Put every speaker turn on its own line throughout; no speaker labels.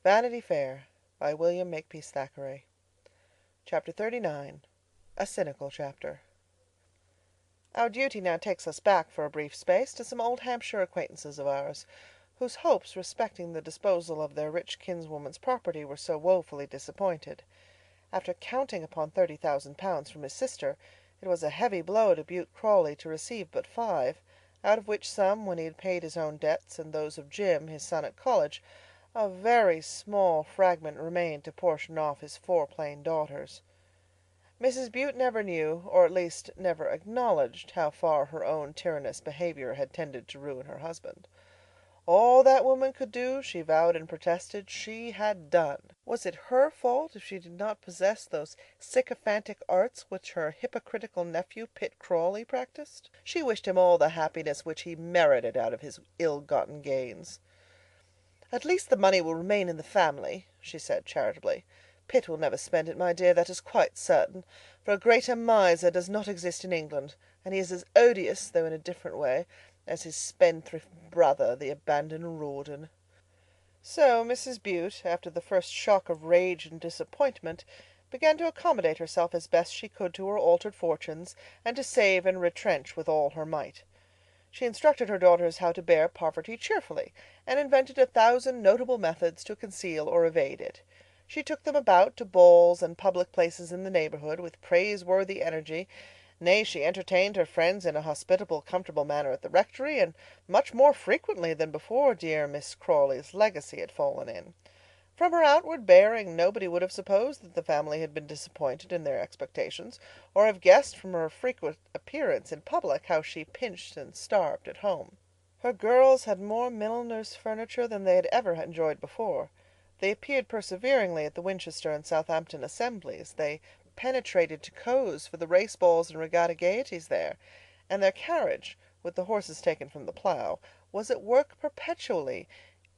Vanity Fair by William Makepeace Thackeray. Chapter 39. A Cynical Chapter. Our duty now takes us back for a brief space to some old Hampshire acquaintances of ours, whose hopes respecting the disposal of their rich kinswoman's property were so woefully disappointed. After counting upon £30,000 from his sister, it was a heavy blow to Bute Crawley to receive but 5, out of which sum, when he had paid his own debts and those of Jim, his son at college, a very small fragment remained to portion off his 4 plain daughters. Mrs. Bute never knew, or at least never acknowledged, how far her own tyrannous behaviour had tended to ruin her husband. All that woman could do, she vowed and protested, she had done. Was it her fault if she did not possess those sycophantic arts which her hypocritical nephew, Pitt Crawley, practised? She wished him all the happiness which he merited out of his ill-gotten gains. "At least the money will remain in the family," she said charitably. "Pitt will never spend it, my dear, that is quite certain, for a greater miser does not exist in England, and he is as odious, though in a different way, as his spendthrift brother, the abandoned Rawdon." So Mrs. Bute, after the first shock of rage and disappointment, began to accommodate herself as best she could to her altered fortunes, and to save and retrench with all her might. She instructed her daughters how to bear poverty cheerfully, and invented 1,000 notable methods to conceal or evade it. She took them about to balls and public places in the neighbourhood with praiseworthy energy. Nay, she entertained her friends in a hospitable, comfortable manner at the rectory, and much more frequently than before dear Miss Crawley's legacy had fallen in. From her outward bearing, nobody would have supposed that the family had been disappointed in their expectations, or have guessed from her frequent appearance in public how she pinched and starved at home. Her girls had more milliner's furniture than they had ever enjoyed before. They appeared perseveringly at the Winchester and Southampton assemblies. They penetrated to Cowes for the race balls and regatta gaieties there, and their carriage, with the horses taken from the plough, was at work perpetually,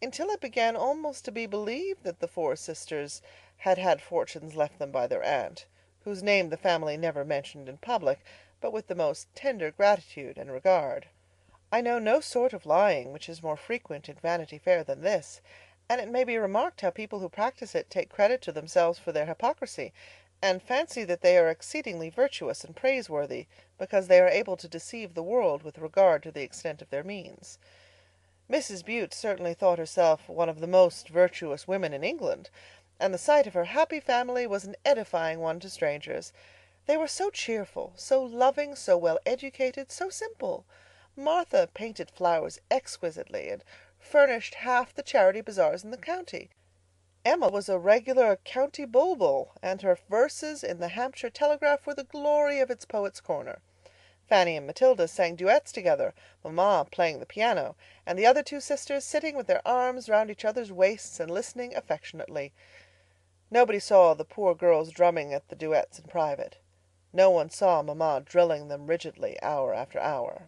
until it began almost to be believed that the 4 sisters had had fortunes left them by their aunt, whose name the family never mentioned in public, but with the most tender gratitude and regard. I know no sort of lying which is more frequent in Vanity Fair than this, and it may be remarked how people who practice it take credit to themselves for their hypocrisy, and fancy that they are exceedingly virtuous and praiseworthy, because they are able to deceive the world with regard to the extent of their means. Mrs. Bute certainly thought herself one of the most virtuous women in England, and the sight of her happy family was an edifying one to strangers. They were so cheerful, so loving, so well educated, so simple. Martha painted flowers exquisitely, and furnished half the charity bazaars in the county. Emma was a regular county bulbul, and her verses in the Hampshire Telegraph were the glory of its poet's corner. Fanny and Matilda sang duets together, Mamma playing the piano, and the other 2 sisters sitting with their arms round each other's waists and listening affectionately. Nobody saw the poor girls drumming at the duets in private. No one saw Mamma drilling them rigidly hour after hour.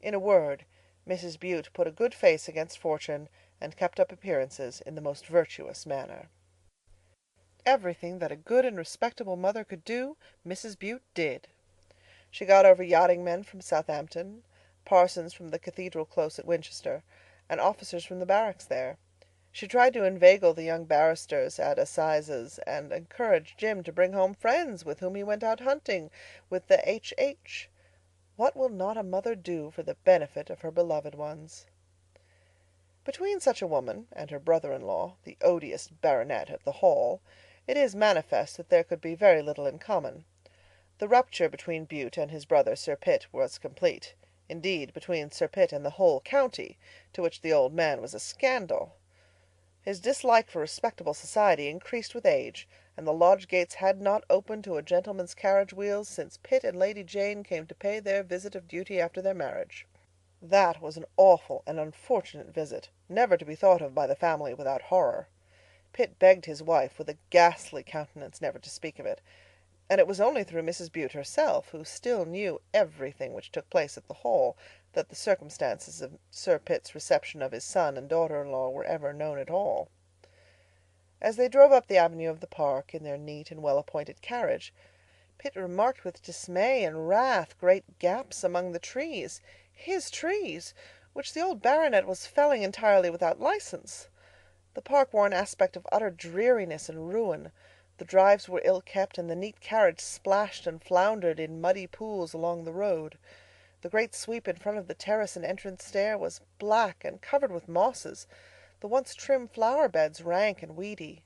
In a word, Mrs. Bute put a good face against fortune, and kept up appearances in the most virtuous manner. Everything that a good and respectable mother could do, Mrs. Bute did. She got over yachting men from Southampton, parsons from the cathedral close at Winchester, and officers from the barracks there. She tried to inveigle the young barristers at assizes, and encouraged Jim to bring home friends with whom he went out hunting with the H.H. What will not a mother do for the benefit of her beloved ones? Between such a woman and her brother-in-law, the odious baronet at the Hall, it is manifest that there could be very little in common. The rupture between Bute and his brother Sir Pitt was complete. Indeed, between Sir Pitt and the whole county, to which the old man was a scandal. His dislike for respectable society increased with age, and the lodge gates had not opened to a gentleman's carriage wheels since Pitt and Lady Jane came to pay their visit of duty after their marriage. That was an awful and unfortunate visit, never to be thought of by the family without horror. Pitt begged his wife, with a ghastly countenance, never to speak of it, and it was only through Mrs. Bute herself, who still knew everything which took place at the Hall, that the circumstances of Sir Pitt's reception of his son and daughter-in-law were ever known at all. As they drove up the avenue of the park in their neat and well-appointed carriage, Pitt remarked with dismay and wrath great gaps among the trees, his trees, which the old baronet was felling entirely without license. The park wore an aspect of utter dreariness and ruin. The drives were ill kept, and the neat carriage splashed and floundered in muddy pools along the road. The great sweep in front of the terrace and entrance stair was black and covered with mosses, the once trim flower beds rank and weedy.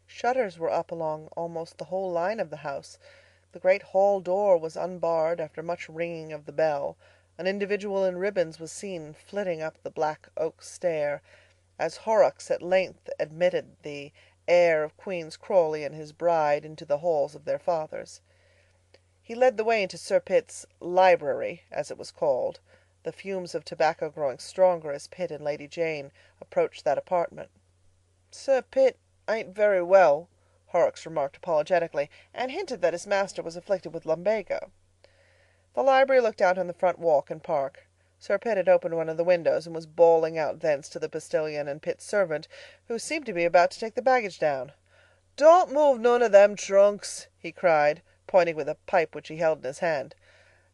Shutters were up along almost the whole line of the house. The great hall door was unbarred after much ringing of the bell. An individual in ribbons was seen flitting up the black oak stair, as Horrocks at length admitted the heir of Queen's Crawley and his bride into the halls of their fathers. He led the way into Sir Pitt's library, as it was called, the fumes of tobacco growing stronger as Pitt and Lady Jane approached that apartment. "Sir Pitt ain't very well," Horrocks remarked apologetically, and hinted that his master was afflicted with lumbago. The library looked out on the front walk and park. Sir Pitt had opened one of the windows and was bawling out thence to the postilion and Pitt's servant, who seemed to be about to take the baggage down. "Don't move none of them trunks," he cried, pointing with a pipe which he held in his hand.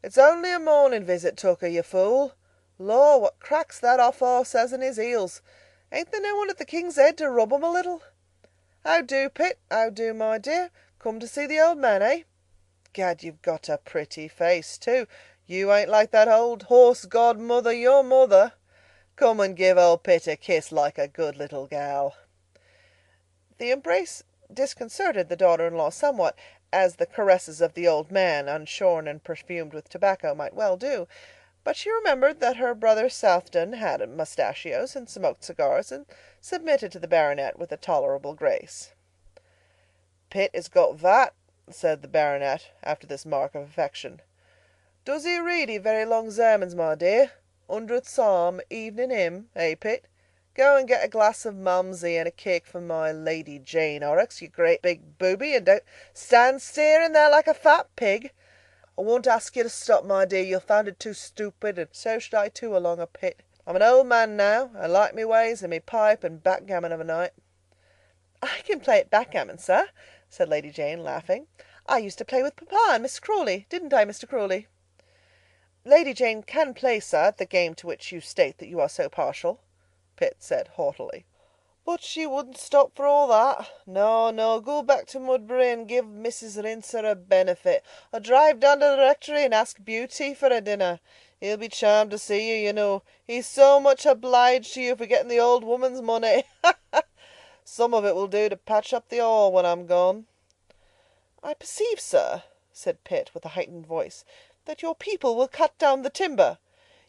"It's only a morning visit, Tucker, you fool. Law, what cracks that off horse has in his heels! Ain't there no one at the King's Head to rub him a little? How do, Pitt? How do, my dear? Come to see the old man, eh? Gad, you've got a pretty face, too. You ain't like that old horse godmother, your mother. Come and give old Pitt a kiss like a good little gal." The embrace disconcerted the daughter-in-law somewhat, as the caresses of the old man, unshorn and perfumed with tobacco, might well do, but she remembered that her brother Southdown had mustachios and smoked cigars, and submitted to the baronet with a tolerable grace. "Pitt has got that," said the baronet, after this mark of affection. "Does he read very long sermons, my dear? 100th Psalm, evening hymn, eh, Pitt? Go and get a glass of Malmsey and a cake for my Lady Jane, Horrocks, you great big booby, and don't stand staring there like a fat pig. I won't ask you to stop, my dear, you'll find it too stupid, and so should I too along of Pitt. I'm an old man now, I like me ways and me pipe and backgammon of a night." "I can play at backgammon, sir," said Lady Jane, laughing. "I used to play with papa and Miss Crawley, didn't I, Mr. Crawley?" "Lady Jane can play, sir, at the game to which you state that you are so partial," Pitt said haughtily. "But she wouldn't stop for all that. No, no, go back to Mudbury and give Mrs. Rincer a benefit, or drive down to the rectory and ask Beauty for a dinner. He'll be charmed to see you, you know. He's so much obliged to you for getting the old woman's money. Some of it will do to patch up the hall when I'm gone." "I perceive, sir," said Pitt, with a heightened voice, "that your people will cut down the timber."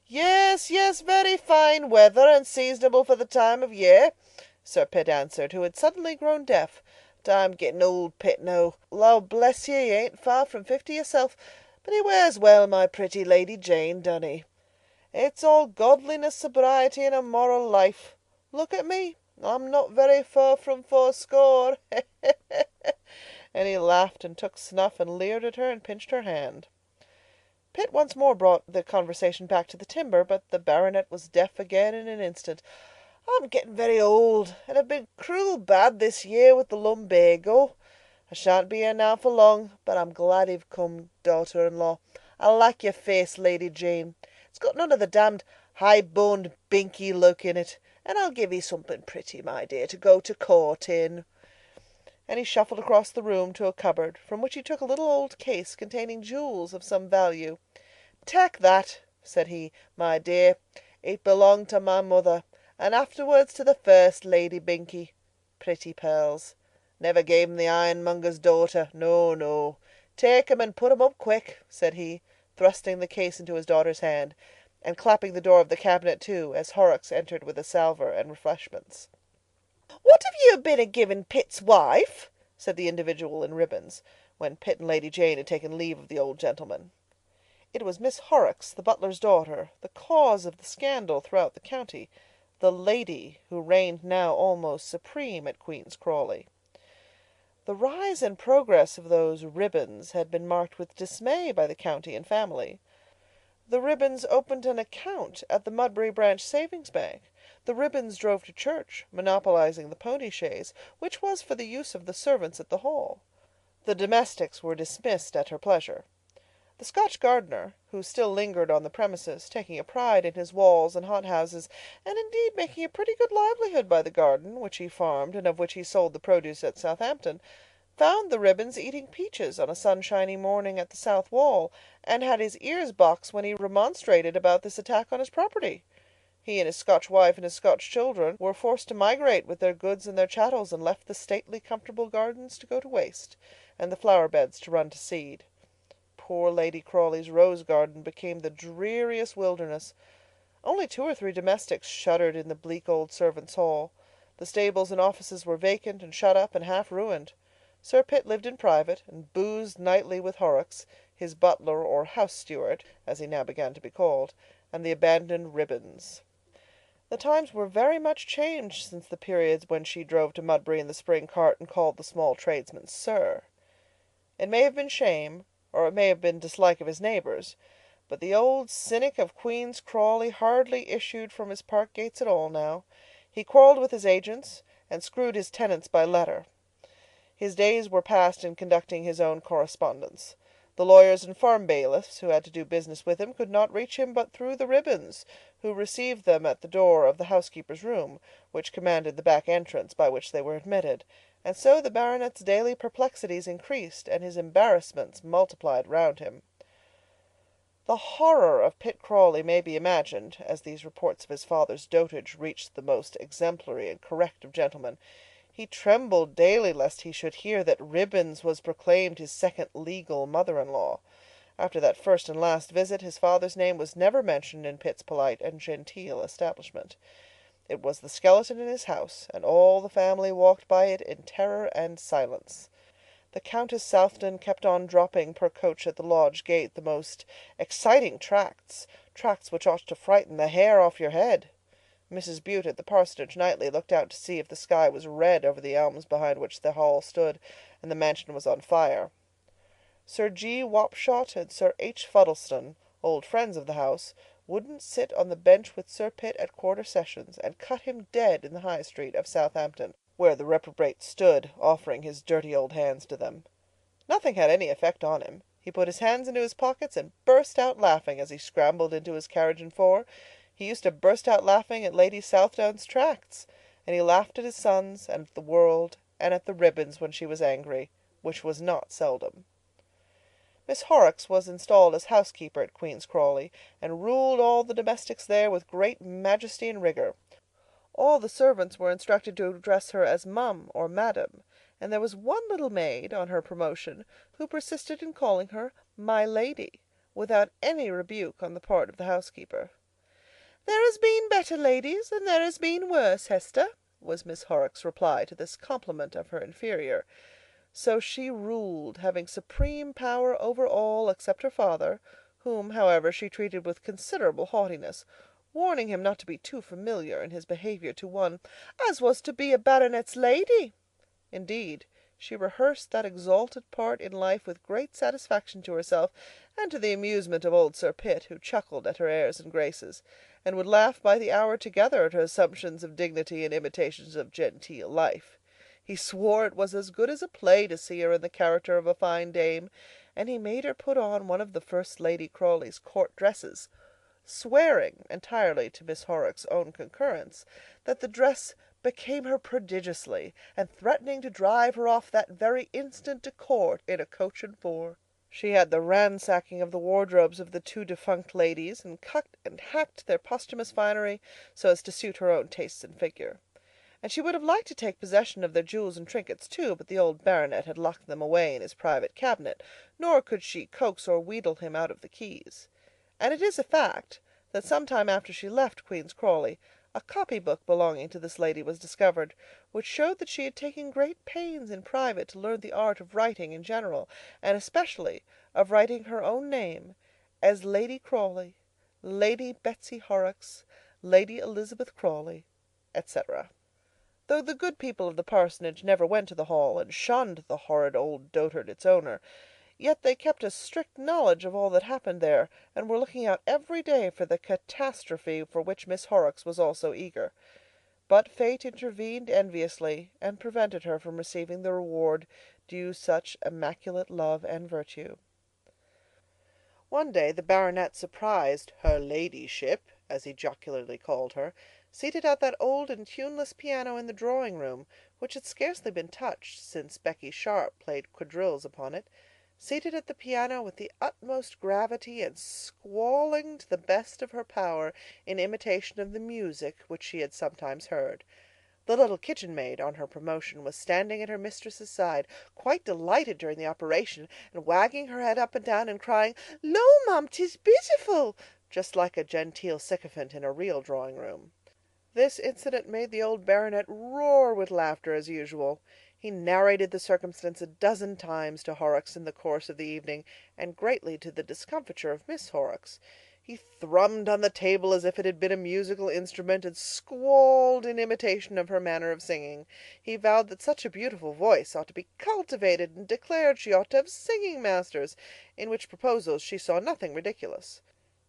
"Yes, yes, very fine weather, and seasonable for the time of year," Sir Pitt answered, who had suddenly grown deaf. "But I'm getting old, Pitt, now. Law bless you, he ain't far from 50 yourself, but he wears well, my pretty Lady Jane, doesn't he? It's all godliness, sobriety, and a moral life. Look at me, I'm not very far from fourscore." And he laughed and took snuff and leered at her and pinched her hand. Pitt once more brought the conversation back to the timber, but the baronet was deaf again in an instant. "I'm getting very old, and have been cruel bad this year with the lumbago. I shan't be here now for long, but I'm glad you've come, daughter-in-law. I like your face, Lady Jane. It's got none of the damned high-boned binky look in it, and I'll give you something pretty, my dear, to go to court in." And he shuffled across the room to a cupboard, from which he took a little old case containing jewels of some value. "Take that," said he, "my dear. It belonged to my mother, and afterwards to the first Lady Binkie. Pretty pearls. Never gave 'em the ironmonger's daughter. No, no. Take 'em and put 'em up quick," said he, thrusting the case into his daughter's hand, and clapping the door of the cabinet to, as Horrocks entered with a salver and refreshments. "What have you been a-giving Pitt's wife?" said the individual in ribbons, when Pitt and Lady Jane had taken leave of the old gentleman. It was Miss Horrocks, the butler's daughter, the cause of the scandal throughout the county, the lady who reigned now almost supreme at Queen's Crawley. The rise and progress of those ribbons had been marked with dismay by the county and family. The ribbons opened an account at the Mudbury Branch Savings Bank. The ribbons drove to church, monopolizing the pony chaise, which was for the use of the servants at the Hall. The domestics were dismissed at her pleasure. The Scotch gardener, who still lingered on the premises, taking a pride in his walls and hothouses, and indeed making a pretty good livelihood by the garden, which he farmed and of which he sold the produce at Southampton, found the Ribbons eating peaches on a sunshiny morning at the south wall, and had his ears boxed when he remonstrated about this attack on his property. He and his Scotch wife and his Scotch children were forced to migrate with their goods and their chattels, and left the stately, comfortable gardens to go to waste, and the flower beds to run to seed. Poor Lady Crawley's rose garden became the dreariest wilderness. Only 2 or 3 domestics shuddered in the bleak old servants' hall. The stables and offices were vacant and shut up and half ruined. Sir Pitt lived in private, and boozed nightly with Horrocks, his butler or house steward, as he now began to be called, and the abandoned Ribbons. The times were very much changed since the periods when she drove to Mudbury in the spring cart and called the small tradesmen "sir." It may have been shame, or it may have been dislike of his neighbours, but the old cynic of Queen's Crawley hardly issued from his park gates at all now. He quarrelled with his agents, and screwed his tenants by letter. His days were passed in conducting his own correspondence. The lawyers and farm bailiffs who had to do business with him could not reach him but through the Ribbons, who received them at the door of the housekeeper's room, which commanded the back entrance by which they were admitted, and so the baronet's daily perplexities increased, and his embarrassments multiplied round him. The horror of Pitt Crawley may be imagined, as these reports of his father's dotage reached the most exemplary and correct of gentlemen. He trembled daily lest he should hear that Ribbons was proclaimed his second legal mother-in-law. After that first and last visit, his father's name was never mentioned in Pitt's polite and genteel establishment. It was the skeleton in his house, and all the family walked by it in terror and silence. The Countess Southton kept on dropping per coach at the lodge gate the most exciting tracts which ought to frighten the hair off your head. Mrs. Bute at the parsonage nightly looked out to see if the sky was red over the elms behind which the hall stood, and the mansion was on fire. Sir G. Wapshot and Sir H. Fuddleston, old friends of the house, wouldn't sit on the bench with Sir Pitt at quarter sessions, and cut him dead in the High Street of Southampton, where the reprobate stood, offering his dirty old hands to them. Nothing had any effect on him. He put his hands into his pockets and burst out laughing as he scrambled into his carriage and four. He used to burst out laughing at Lady Southdown's tracts, and he laughed at his sons, and at the world, and at the Ribbons when she was angry, which was not seldom. Miss Horrocks was installed as housekeeper at Queen's Crawley, and ruled all the domestics there with great majesty and rigour. All the servants were instructed to address her as mum or madam, and there was one little maid, on her promotion, who persisted in calling her my lady, without any rebuke on the part of the housekeeper. "There has been better ladies, and there has been worse, Hester," was Miss Horrocks' reply to this compliment of her inferior. So she ruled, having supreme power over all except her father, whom, however, she treated with considerable haughtiness, warning him not to be too familiar in his behaviour to one "as was to be a baronet's lady." Indeed, she rehearsed that exalted part in life with great satisfaction to herself, and to the amusement of old Sir Pitt, who chuckled at her airs and graces, and would laugh by the hour together at her assumptions of dignity and imitations of genteel life. He swore it was as good as a play to see her in the character of a fine dame, and he made her put on one of the First Lady Crawley's court dresses, swearing, entirely to Miss Horrocks' own concurrence, that the dress became her prodigiously, and threatening to drive her off that very instant to court in a coach and four. She had the ransacking of the wardrobes of the 2 defunct ladies, and cut and hacked their posthumous finery so as to suit her own tastes and figure. And she would have liked to take possession of their jewels and trinkets too, but the old baronet had locked them away in his private cabinet, nor could she coax or wheedle him out of the keys. And it is a fact that some time after she left Queen's Crawley, a copy-book belonging to this lady was discovered, which showed that she had taken great pains in private to learn the art of writing in general, and especially of writing her own name, as Lady Crawley, Lady Betsy Horrocks, Lady Elizabeth Crawley, etc. Though the good people of the parsonage never went to the hall, and shunned the horrid old dotard its owner, yet they kept a strict knowledge of all that happened there, and were looking out every day for the catastrophe for which Miss Horrocks was also eager. But fate intervened enviously, and prevented her from receiving the reward due such immaculate love and virtue. One day the baronet surprised "her ladyship," as he jocularly called her, seated at that old and tuneless piano in the drawing-room, which had scarcely been touched since Becky Sharp played quadrilles upon it, seated at the piano with the utmost gravity and squalling to the best of her power in imitation of the music which she had sometimes heard. The little kitchen maid, on her promotion, was standing at her mistress's side, quite delighted during the operation, and wagging her head up and down, and crying, "Lo, mum, 'tis beautiful!" just like a genteel sycophant in a real drawing-room. This incident made the old baronet roar with laughter as usual. He narrated the circumstance a dozen times to Horrocks in the course of the evening, and greatly to the discomfiture of Miss Horrocks. He thrummed on the table as if it had been a musical instrument, and squalled in imitation of her manner of singing. He vowed that such a beautiful voice ought to be cultivated, and declared she ought to have singing masters, in which proposals she saw nothing ridiculous.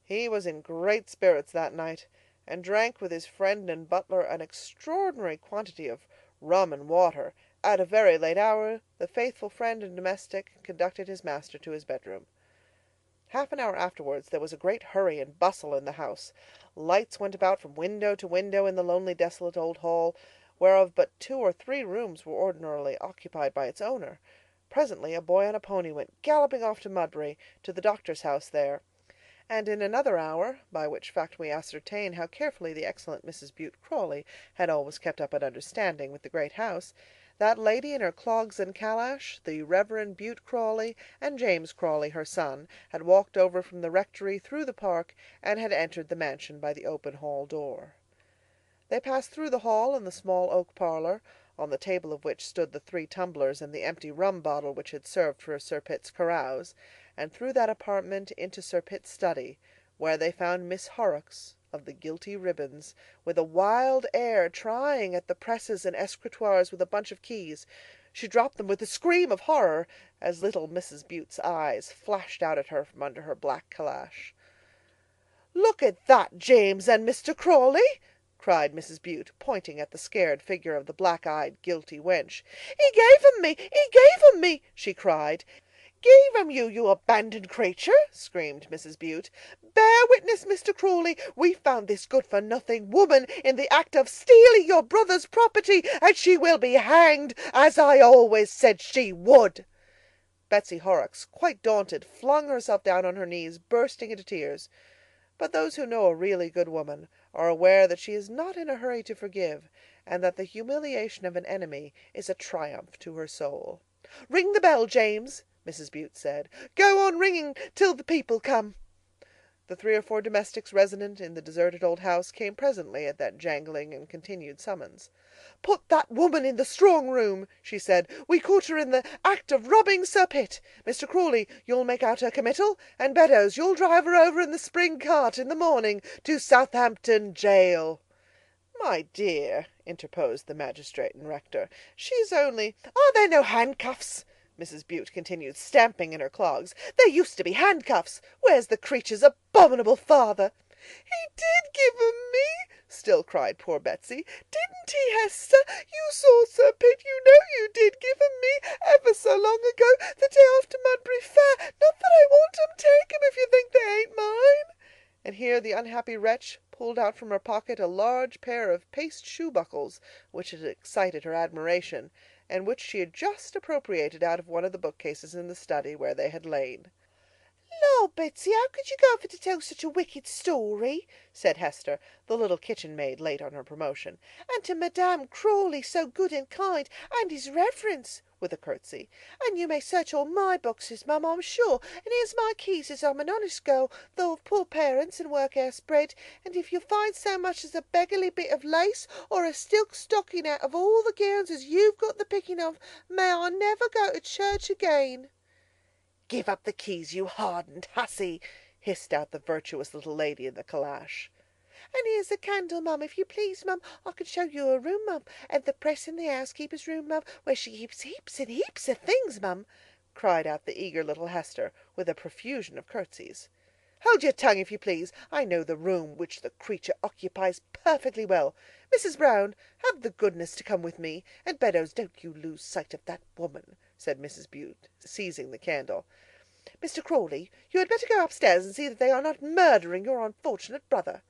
He was in great spirits that night, and drank with his friend and butler an extraordinary quantity of rum and water. At a very late hour, the faithful friend and domestic conducted his master to his bedroom. Half an hour afterwards there was a great hurry and bustle in the house. Lights went about from window to window in the lonely, desolate old hall, whereof but 2 or 3 rooms were ordinarily occupied by its owner. Presently a boy on a pony went galloping off to Mudbury, to the doctor's house there, and in another hour, by which fact we ascertain how carefully the excellent Mrs. Bute Crawley had always kept up an understanding with the great house, that lady in her clogs and calash, the Reverend Bute Crawley, and James Crawley, her son, had walked over from the rectory through the park, and had entered the mansion by the open hall door. They passed through the hall and the small oak parlor, on the table of which stood the 3 tumblers and the empty rum bottle which had served for Sir Pitt's carouse, and through that apartment into Sir Pitt's study, where they found Miss Horrocks, of the guilty ribbons, with a wild air, trying at the presses and escritoires with a bunch of keys. She dropped them with a scream of horror, as little Mrs. Bute's eyes flashed out at her from under her black calash. "Look at that, James and Mr. Crawley!" cried Mrs. Bute, pointing at the scared figure of the black-eyed, guilty wench. "He gave 'em me! He gave 'em me!" she cried. "Gave 'em you, you abandoned creature!" screamed Mrs. Bute. "Bear witness, Mr. Crawley, we found this good-for-nothing woman in the act of stealing your brother's property, and she will be hanged, as I always said she would." Betsy Horrocks, quite daunted, flung herself down on her knees, bursting into tears. But those who know a really good woman are aware that she is not in a hurry to forgive, and that the humiliation of an enemy is a triumph to her soul. "Ring the bell, James," Mrs. Bute said. "Go on ringing till the people come." The 3 or 4 domestics resident in the deserted old house came presently at that jangling and continued summons. "Put that woman in the strong room," she said. "We caught her in the act of robbing Sir Pitt. Mr. Crawley, you'll make out her committal, and Beddoes, you'll drive her over in the spring cart in the morning to Southampton Jail." "My dear," interposed the magistrate and rector, "she's only—" "Are there no handcuffs?" Mrs. Bute continued, stamping in her clogs. "There used to be handcuffs. Where's the creature's abominable father?" "He did give 'em me," still cried poor Betsy. "Didn't he, Hester? You saw Sir Pitt, you know you did give 'em me ever so long ago, the day after Mudbury Fair. Not that I want 'em, take 'em if you think they ain't mine." And here the unhappy wretch pulled out from her pocket a large pair of paste shoe buckles, which had excited her admiration, and which she had just appropriated out of one of the bookcases in the study, where they had lain. "Law, Betsy, how could you go for to tell such a wicked story?" said Hester, the little kitchen maid late on her promotion. "And to Madame Crawley, so good and kind, and his reverence," with a curtsy. "And you may search all my boxes, mum, I'm sure, and here's my keys as I'm an honest girl, though of poor parents and work house bred, and if you find so much as a beggarly bit of lace or a silk stocking out of all the gowns as you've got the picking of, may I never go to church again." "Give up the keys, you hardened hussy," hissed out the virtuous little lady in the calash. "And here's a candle, mum, if you please, mum. I can show you a room, mum, and the press in the housekeeper's room, mum, where she keeps heaps and heaps of things, mum," cried out the eager little Hester, with a profusion of curtsies. "Hold your tongue, if you please. I know the room which the creature occupies perfectly well. Mrs. Brown, have the goodness to come with me, and Beddoes, don't you lose sight of that woman," said Mrs. Bute, seizing the candle. Mr. Crawley, you had better go upstairs and see that they are not murdering your unfortunate brother."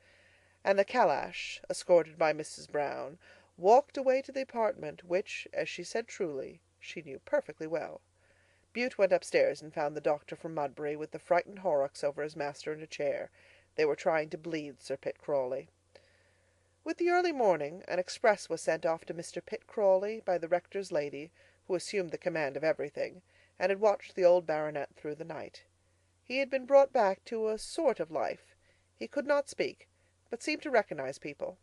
And the calash, escorted by Mrs. Brown, walked away to the apartment which, as she said truly, she knew perfectly well. Bute went upstairs and found the doctor from Mudbury with the frightened Horrocks over his master in a chair. They were trying to bleed Sir Pitt Crawley. With the early morning, an express was sent off to Mr. Pitt Crawley by the rector's lady, who assumed the command of everything, and had watched the old baronet through the night. He had been brought back to a sort of life. He could not speak, but seemed to recognize people.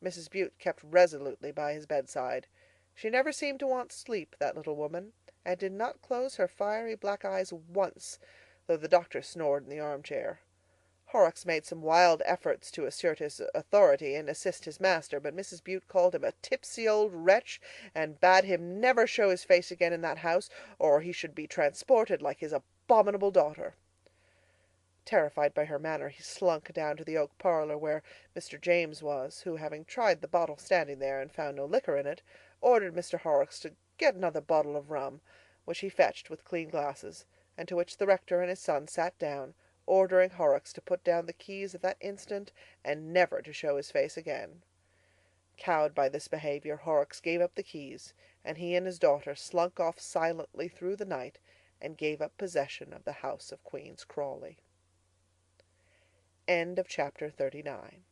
Mrs. Bute kept resolutely by his bedside. She never seemed to want sleep, that little woman, and did not close her fiery black eyes once, though the doctor snored in the armchair. Horrocks made some wild efforts to assert his authority and assist his master, but Mrs. Bute called him a tipsy old wretch, and bade him never show his face again in that house, or he should be transported like his abominable daughter. Terrified by her manner, he slunk down to the oak parlor where Mr. James was, who, having tried the bottle standing there and found no liquor in it, ordered Mr. Horrocks to get another bottle of rum, which he fetched with clean glasses, and to which the rector and his son sat down, ordering Horrocks to put down the keys at that instant and never to show his face again. Cowed by this behavior, Horrocks gave up the keys, and he and his daughter slunk off silently through the night and gave up possession of the house of Queen's Crawley. End of chapter 39.